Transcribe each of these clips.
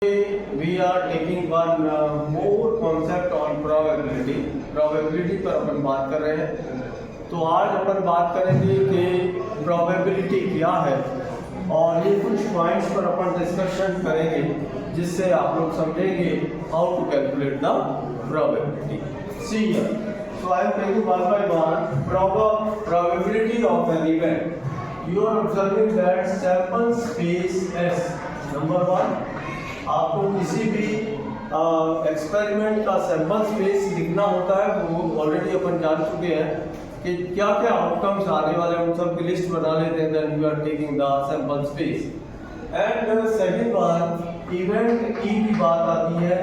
We are taking one more concept on probability पर अपन बात कर रहे हैं। तो आज अपन बात करेंगे कि probability क्या है और ये कुछ पॉइंट्स पर अपन डिस्कशन करेंगे जिससे आप लोग समझेंगे how to calculate the probability. See here. So I am taking one by one probability of an event. You are observing that sample space S. Number one, आपको किसी भी एक्सपेरिमेंट का सैंपल स्पेस लिखना होता है, वो ऑलरेडी अपन जान चुके हैं कि क्या क्या आउटकम्स आने वाले हैं, उन सब की लिस्ट बना लेते हैं। Then you are taking the sample space. And second बार इवेंट ई की बात आती है।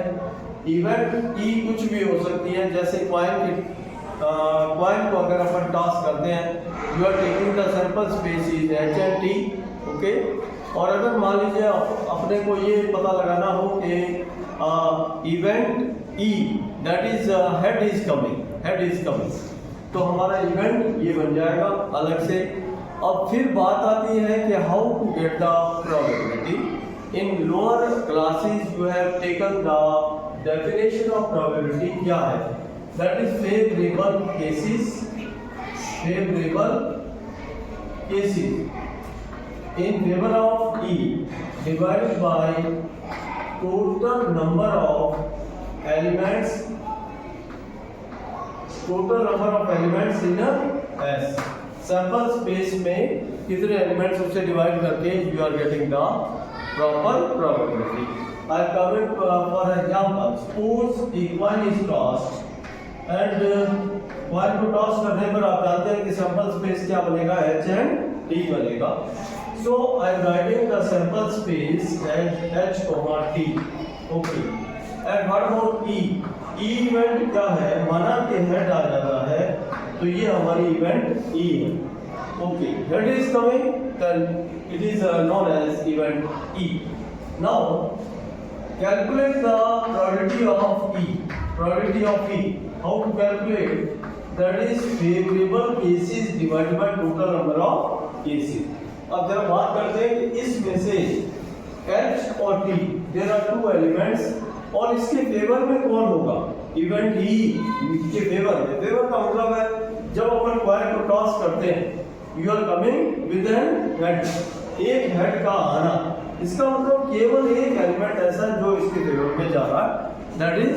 इवेंट ई कुछ भी हो सकती है, जैसे क्वाइन को अगर अपन टॉस करते हैं, you are taking the sample space is H and T. Okay, और अगर मान लीजिए अपने को ये पता लगाना हो कि event E that is head is coming, तो हमारा इवेंट ये बन जाएगा अलग से। अब फिर बात आती है कि how to get the probability. In lower classes you have taken the definition of probability क्या है, that is favourable cases in favor of E divided by total number of elements in a S। Sample space में कितने elements उससे divide करके you are getting the proper probability। I am coming for example, suppose the coin is tossed and coin को toss करने पर आप जानते हैं कि सैंपल स्पेस क्या बनेगा, H and T बनेगा। So I am writing the sample space as H, T. Okay. And what about E? E event क्या है? माना कि head आ जाता है, तो ये हमारी event E है। Okay. Head is coming, then it is known as event E. Now calculate the probability of E. How to calculate? That is favorable cases divided by total number of cases. अब जब बात करते हैं कि इसमें से H और T there are two elements, और इसके फेवर में कौन होगा, इवेंट E के फेवर में। फेवर का मतलब है जब अपन कॉइन को टॉस करते हैं, you are coming with an head, एक हेड का आना, इसका मतलब केवल एक एलिमेंट ऐसा जो इसके फेवर में जा रहा है, दैट इज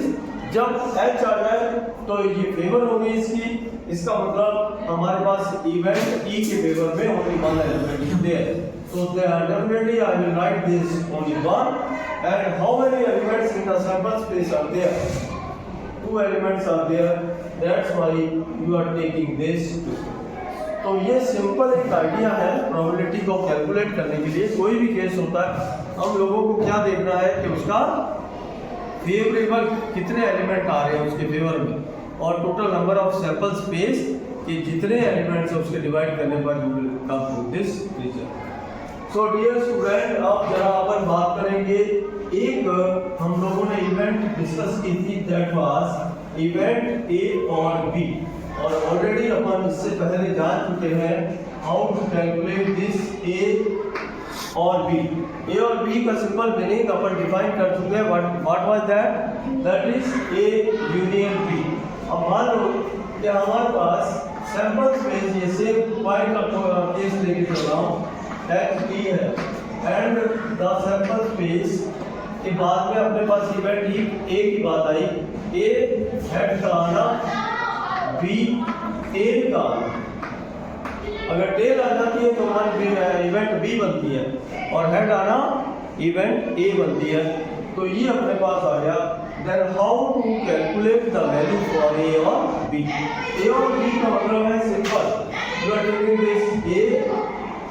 जब H आ जाए तो ये फेवर होगी इसकी। इसका मतलब हमारे पास इवेंट E के फेवर में only one element is there, so definitely I will write this only one। and how many elements in the sample space are there? Two elements are there, that's why you are taking this two। तो ये simple एक idea है probability को calculate करने के लिए। कोई भी केस होता है, हम लोगों को क्या देखना है कि उसका फेवरेबल कितने एलिमेंट आ रहे हैं उसके फेवर में, और total number of sample space कि जितने एलिमेंट्स उसके डिवाइड करने पर you will come to this result. So dear student, अब जरा अपन बात करेंगे, एक हम लोगों ने इवेंट डिस्कस की थी, दैट वाज इवेंट ए और बी, और ऑलरेडी अपन इससे पहले जान चुके हैं how to calculate this A और बी। ए और बी का सिंपल मीनिंग अपन डिफाइन कर चुके हैं। What was that is A union B. अब मान लो कि हमारे पास सैंपल स्पेस, ये सेम पॉइंट का केस लेके चल रहा हूँ, H T है, एंड द सैंपल स्पेस के बाद में अपने पास इवेंट ए की बात आई, ए हेड का आना, बी टेल का आना। अगर टेल आ जाती है तो हमारी इवेंट बी बनती है, और हेड आना इवेंट ए बनती है, तो ये अपने पास आ गया। Then how to calculate the value for A और बी। ए और बी का मतलब है simple, you are taking this A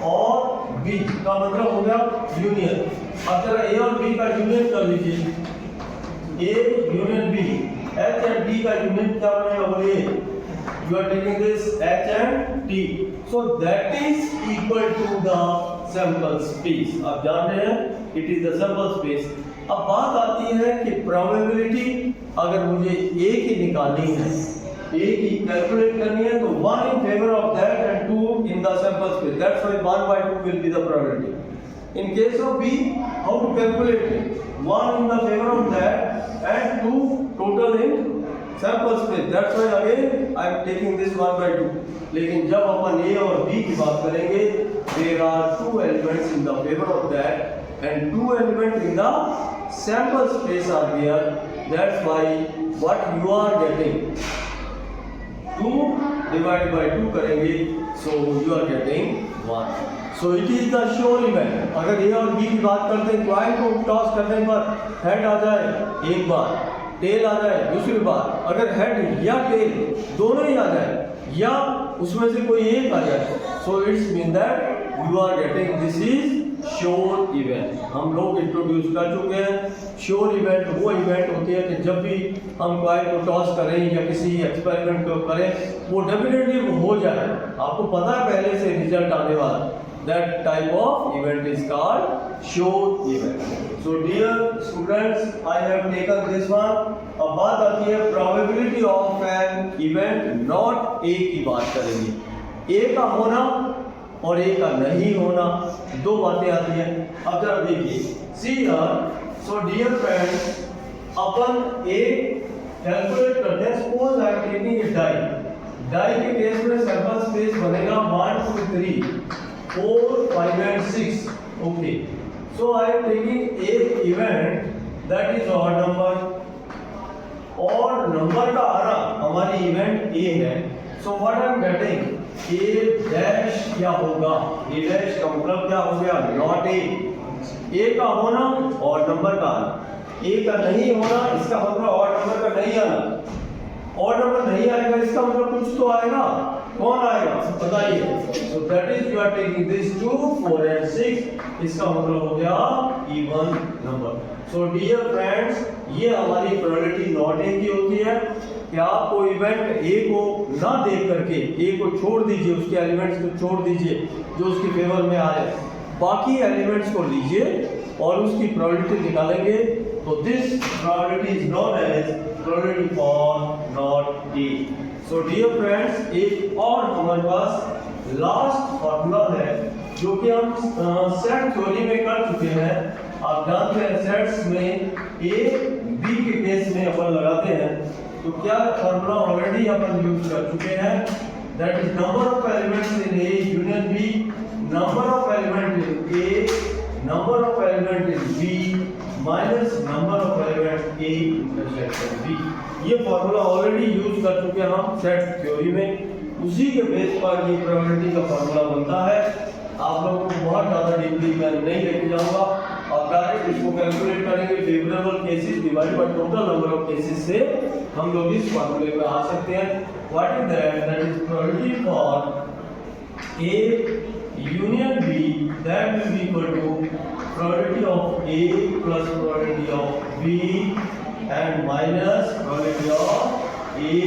और बी का मतलब हो गया यूनियन। अब जरा ए और बी का यूनियन कर लीजिए, A union B, H and D का यूनियन क्या बनेगा, बोलिए, you are taking this H and T, so that is equal to the sample space। आप जान रहे हैं it is the sample space। अब बात आती है कि probability अगर मुझे A की निकालनी है, A की कैलकुलेट करनी है, तो 1 in favor of that and 2 in the sample space, that's why 1/2 will be the probability। In case of B, how to calculate it? 1 in the favor of that and 2 total in sample space. That's why again I am taking this 1 by 2. लेकिन जब अपन A और B की बात करेंगे, there are 2 elements in the favor of that and 2 elements in the sample space are there. That's why what you are getting 2 divided by 2 करेंगे, so you are getting 1. So it is the sure event. अगर A और B की बात करते हैं, coin को toss करने पर हेड आ जाए एक बार, टेल आ जाए दूसरी बार, अगर हेड या टेल दोनों ही आ जाए या उसमें से कोई एक आ जाए, so it's mean that you are getting this is sure event. हम लोग इंट्रोड्यूस कर चुके हैं. श्योर इवेंट वो इवेंट होती है कि जब भी हम कॉइन को टॉस करें या किसी एक्सपेरिमेंट को करें, वो डेफिनेटली हो जाए, आपको पता है पहले से रिजल्ट आने वाला. That type of event is called sure event. So dear students, I have taken this one. अब बात आती है probability of an event. not A की बात करेंगे. A का होना और A का नहीं होना, दो बातें आती हैं. अब जरा देखिए, see here. So dear friends, upon A calculate करते हैं. Suppose I am taking a die. Die के केस में सैंपल स्पेस बनेगा 1 2 3 4 5 and 6. Okay, so I am taking a event that is odd number. और नंबर का आना हमारी event A है. So what I am getting, A dash क्या होगा? A डैश का मतलब क्या हो गया? Not A. A का होना और नंबर का आना. A का नहीं होना, इसका मतलब और नंबर का नहीं आना. और नंबर नहीं आएगा, इसका मतलब कुछ तो आएगा. कौन आएगा बताइए. So that is you are taking this 2 4 and 6. इसका मतलब हो गया even number. So dear friends, ये हमारी प्रोबेबिलिटी नॉट ए की होती है कि आपको इवेंट ए को ना देख करके ए को छोड़ दीजिए, उसके एलिमेंट्स को छोड़ दीजिए जो उसके फेवर में आ रहे, बाकी एलिमेंट्स को लीजिए और उसकी प्रोबेबिलिटी निकालेंगे. तो this probability is known as probability for not A. So dear friends, एक और हमारे पास लास्ट फॉर्मूला है जो कि हम सेट थ्योरी में कर चुके हैं. आप जानते हैं सेट्स में ए बी के केस में अपन लगाते हैं. तो क्या फॉर्मूला ऑलरेडी अपन यूज कर चुके हैं. That is number of elements in A union B, number of element in A, number of element in B minus number of element A intersection B. ये फॉर्मूला ऑलरेडी यूज कर चुके हैं हम set theory में. उसी के base पर ये प्रोबेबिलिटी का फॉर्मूला बनता है. आप लोगों को बहुत ज़्यादा डीपली मैं नहीं लेके जाऊंगा. आप डायरेक्ट इसको कैलकुलेट करेंगे. Favourable cases divide by total number of cases से हम लोग इस फॉर्मूले पे आ सकते हैं. What is that? That is probability for A union B, that will be equal to probability of A plus probability of B and minus probability of A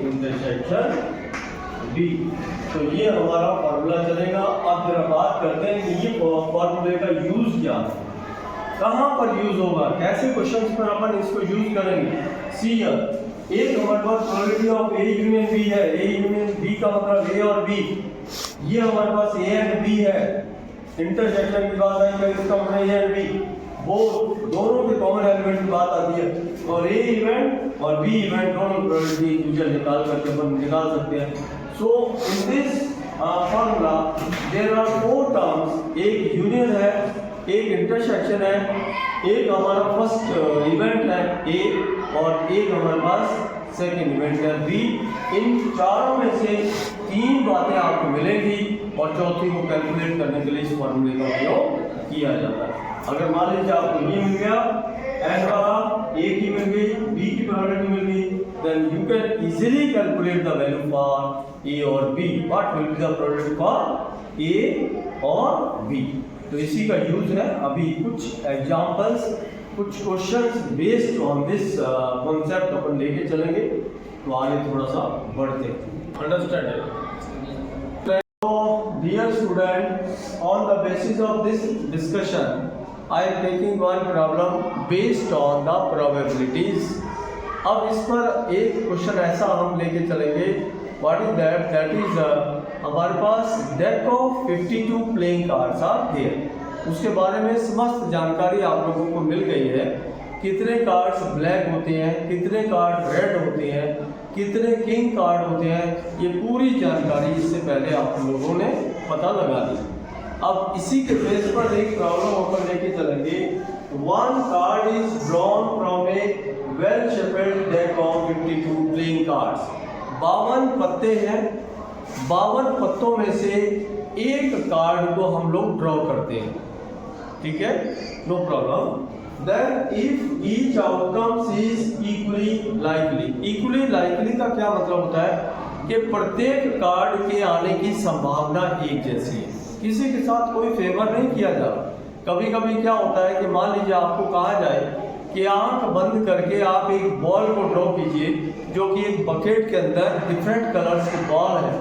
intersection B. तो ये हमारा फॉर्मूला चलेगा. अब जरा बात करते हैं कि ये फॉर्मूले का यूज क्या है, कहाँ पर यूज होगा, कैसे क्वेश्चंस पर अपन इसको यूज करेंगे. सी एक हमारे पास probability of A union B है. ए यूनियन बी का मतलब ए और बी, ये हमारे पास ए एंड बी है. इंटरसेक्शन की बात आई है, इसका मतलब ए एंड बी वो दोनों के कॉमन एलिमेंट की बात आती है. और ए इवेंट और बी इवेंट दोनों प्रोबेबिलिटी यूजुअल निकाल करके अपन निकाल सकते हैं. So in this formula there are 4 terms. एक यूनियन है, एक इंटरसेक्शन है, एक हमारा फर्स्ट इवेंट है ए और एक हमारे पास सेकंड इवेंट है बी. इन चारों में से 3 बातें आपको मिलेंगी और चौथी को कैलकुलेट करने के लिए इस फॉर्मूले का उपयोग किया जाता है. अगर मान लीजिए आपको ये मिल गया, एन वाला ए की मिल गई, बी की प्रोबेबिलिटी मिल गई, then you can easily calculate the value for A और B. What will be the probability for A और बी. तो इसी का यूज है. अभी कुछ एग्जांपल्स, कुछ questions based on this concept अपन लेके चलेंगे. तो आगे थोड़ा सा बढ़ते हैं. Understand? So dear student, on the basis of this discussion, I am taking one problem based on the probabilities. अब इस पर एक क्वेश्चन ऐसा हम लेके चलेंगे. What is that? That is हमारे पास deck of 52 playing cards are there. उसके बारे में समस्त जानकारी आप लोगों को मिल गई है। कितने कार्ड्स ब्लैक होते हैं, कितने कार्ड रेड होते हैं, कितने किंग कार्ड होते हैं, ये पूरी जानकारी इससे पहले आप लोगों ने पता लगा ली। अब इसी के बेस पर एक प्रॉब्लम ऊपर लेके चलेंगे। One card is drawn from A well shaped deck of 52 playing cards. 52 पत्ते हैं, 52 पत्तों में से एक कार्ड को हम लोग ड्रॉ करते हैं, ठीक है, no problem. Then if each outcomes is equally likely, equally likely का क्या मतलब होता है कि प्रत्येक कार्ड के आने की संभावना एक जैसी है, किसी के साथ कोई फेवर नहीं किया जा रहा। कभी कभी क्या होता है कि मान लीजिए आपको कहा जाए कि आंख बंद करके आप एक बॉल को ड्रॉ कीजिए जो कि एक बकेट के अंदर डिफरेंट कलर्स के बॉल है।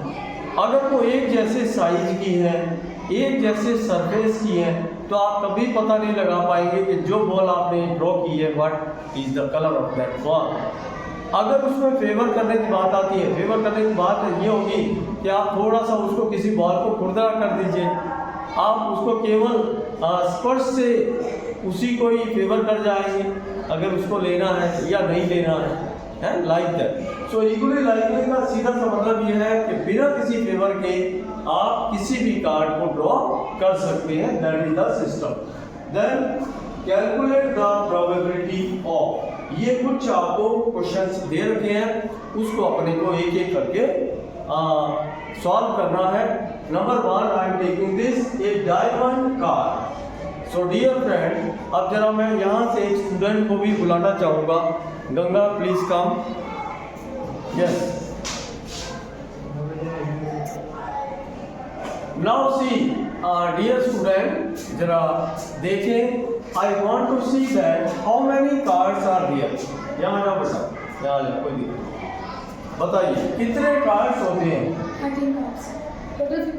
अगर वो एक जैसे साइज की है, एक जैसे सरफेस की है, तो आप कभी पता नहीं लगा पाएंगे कि जो बॉल आपने ड्रॉ की है what is the colour of that ball. अगर उसमें फेवर करने की बात आती है, फेवर करने की बात ये होगी कि आप थोड़ा सा उसको किसी बॉल को खुरदरा कर दीजिए, आप उसको केवल स्पर्श से उसी को ही फेवर कर जाएंगे अगर उसको लेना है या नहीं लेना है, like that. So equally likely का सीधा सा मतलब यह है कि बिना किसी फेवर के आप किसी भी कार्ड को ड्रॉ कर सकते हैं, that is the system. Then calculate the probability of, ये कुछ आपको क्वेश्चंस दे रखे हैं, उसको अपने को एक एक करके सॉल्व करना है। Number 1, I am taking this a diamond card. So dear friend, अब जरा मैं यहाँ से एक स्टूडेंट को भी बुलाना चाहूँगा। Ganga please come. Yes, now see dear student, जरा देखें, I want to see that how many cards are there. यहाँ जाओ बेटा, यहाँ जाओ, कोई दिक्कत नहीं। बताइए कितने कार्ड्स होते हैं? 13 कार्ड्स।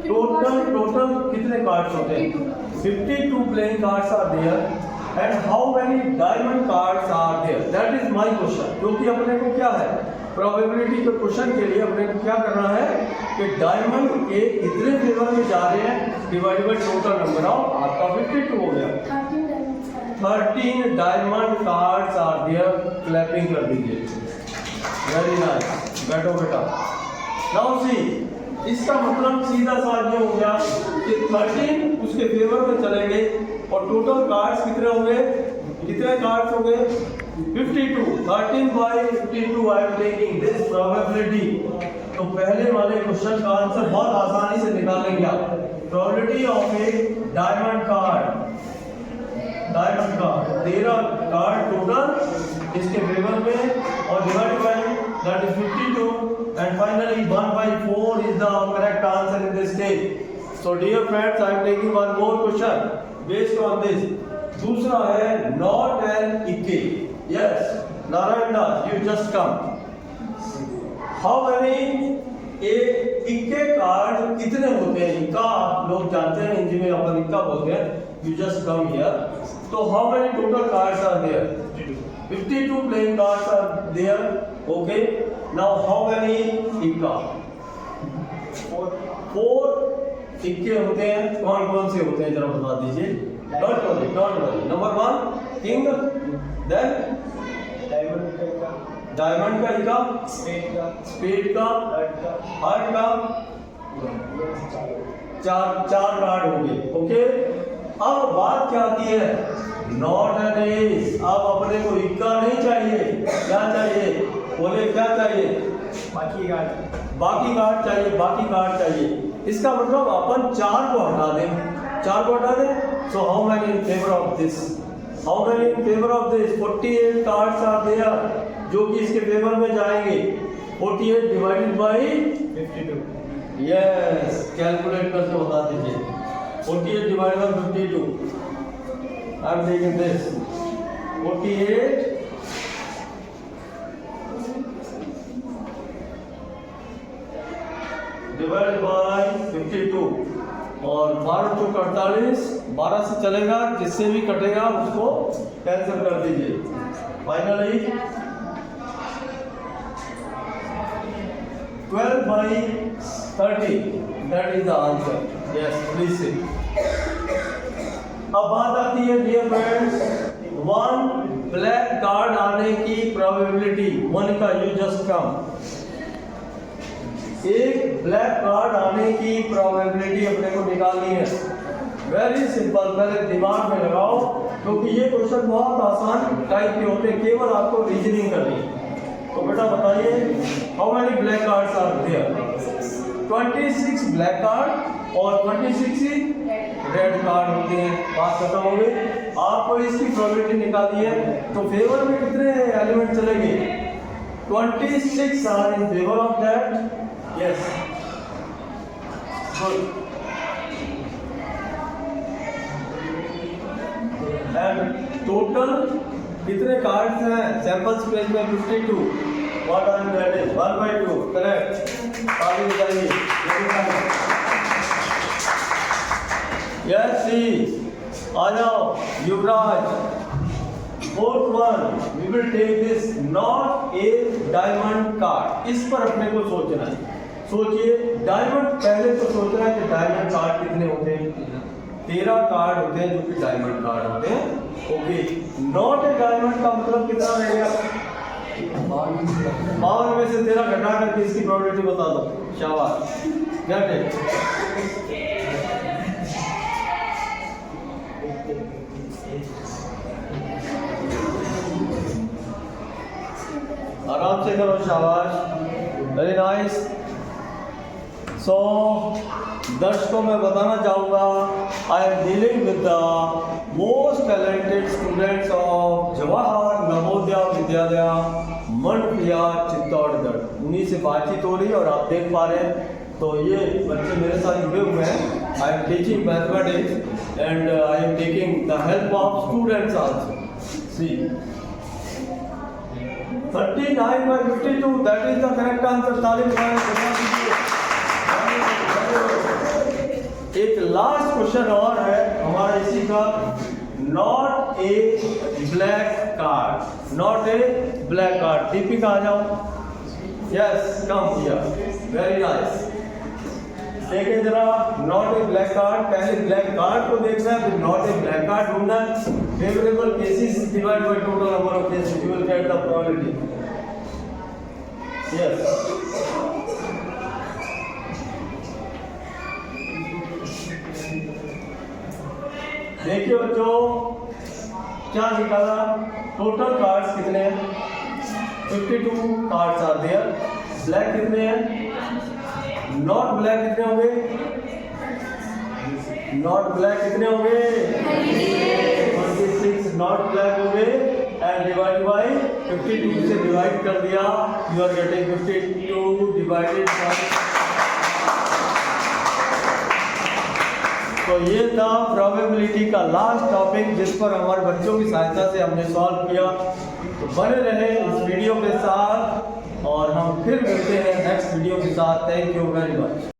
टोटल कितने कार्ड्स होते हैं? 52 playing cards are there. And how many diamond cards are there, that is my question. क्योंकि अपने को क्या है, प्रोबेबिलिटी के क्वेश्चन के लिए अपने को क्या करना है कि डायमंड के कितने फेवर में जा रहे हैं divide by total number of, आपका 52 हो गया। 13 diamond cards are there. Clapping कर दीजिए, वेरी नाइस। बैठो बेटा। नाउ सी, इसका मतलब सीधा सा ये हो गया कि 13 उसके फेवर में चले गए और टोटल कार्ड्स कितने होंगे, कितने कार्ड्स हो गए? 52। 13 by 52 I am taking this probability. तो पहले वाले क्वेश्चन का आंसर बहुत आसानी से निकाल लेंगे आप। Probability of a diamond card, diamond card 13 card total इसके फेवर में और divide by that is 52 and finally 1/4 is the correct answer in this case. So dear friends, I am taking one more question based on this. दूसरा है not an इक्के। Yes Narayan Das, you just come. How many a इक्के card कितने होते हैं? इक्का आप लोग जानते हैं, हिंदी में अपन इक्का बोलते हैं। You just come here. तो how many total cards are there? 52 playing cards are there. Okay, now how many इक्का? 4 इक्के होते हैं। कौन कौन से होते हैं जरा बता दीजिए। Don't worry, don't worry. Number 1 king, then diamond का इक्का, स्पेड का, हार्ट का, चार कार्ड होंगे। ओके, अब बात क्या आती है? Not N S. अब अपने को इक्का नहीं चाहिए, क्या चाहिए? बोले क्या चाहिए? बाकी कार्ड चाहिए, बाकी कार्ड चाहिए। इसका मतलब अपन 4 को हटा दें, 4 को हटा दें। So how many in favour of this? How many in favour of this? 48 cards are there जो कि इसके फेवर में जाएंगे। 48 डिवाइडेड बाई 52। यस, कैलकुलेट करके बता दीजिए। 48 divided by 52। I am taking this 48 divided by 52 और 12 चौक 48, 12 से चलेगा, जिससे भी कटेगा उसको कैंसिल कर दीजिए। Finally 12 by 30, that is the answer. Yes, please see. अब बात आती है dear friends, one black card आने की probability. Monika you just come. एक ब्लैक कार्ड आने की प्रोबेबिलिटी अपने को निकालनी है। वेरी सिंपल, पहले दिमाग में लगाओ क्योंकि ये क्वेश्चन बहुत आसान टाइप के होते हैं, केवल आपको रीजनिंग करनी है। तो बेटा बताइए, how many black cards are there? 26 black card और 26 रेड कार्ड होते हैं। बात खत्म हो गई। आपको इसकी प्रोबेबिलिटी निकालनी है, तो फेवर में कितने एलिमेंट चलेंगे? 26 are in favour of that. Yes, good. And total कितने कार्ड्स हैं सैंपल स्पेस में? 52। What are that is 1/2। Correct. आगे बताइए। यस सी, आ जाओ Yuvraj. Fourth one, we will take this not a diamond card. इस पर अपने को सोचना है। सोचिए, डायमंड पहले तो सोचना है कि डायमंड कार्ड कितने होते हैं? 13 कार्ड होते हैं जो कि डायमंड कार्ड होते हैं। ओके, नॉट ए डायमंड का मतलब कितना रहेगा? 52 में से 13 घटा करके इसकी प्रोबेबिलिटी बता दो। शाबाश, गेट इट। आराम से करो, शाबाश, वेरी नाइस। सो दर्शकों मैं बताना चाहूँगा, I am dealing with the most talented students of Jawahar Navodaya Vidyalaya Mandapiya Chittorgarh. उन्हीं से बातचीत हो रही है और आप देख पा रहे हैं। तो ये बच्चे मेरे साथ जुड़े हुए हैं। I am teaching mathematics and I am taking the help of students also. See 39/52, that is the correct answer. ताली बजाएं। एक लास्ट क्वेश्चन और है हमारा इसी का। Not a black card, not a black card. Deepika आ जाओ। Yes, come here, very nice. देखिए जरा, नॉट ए ब्लैक कार्ड, पहले ब्लैक कार्ड को देखना है, फिर नॉट ए ब्लैक कार्ड ढूंढना है। Favourable cases divide by total number of cases, you will get the probability. Yes, देखिए बच्चों, क्या निकाला? टोटल कार्ड्स कितने हैं? 52 कार्ड्स आर देयर। ब्लैक कितने हैं? नॉट ब्लैक कितने होंगे? नॉट ब्लैक कितने होंगे? 26 नॉट ब्लैक होंगे एंड डिवाइड बाय 52 से डिवाइड कर दिया, you are getting 52 divided by. तो ये था प्रोबेबिलिटी का लास्ट टॉपिक, जिस पर हमारे बच्चों की सहायता से हमने सॉल्व किया। तो बने रहे इस वीडियो के साथ और हम फिर मिलते हैं नेक्स्ट वीडियो के साथ। Thank you very much.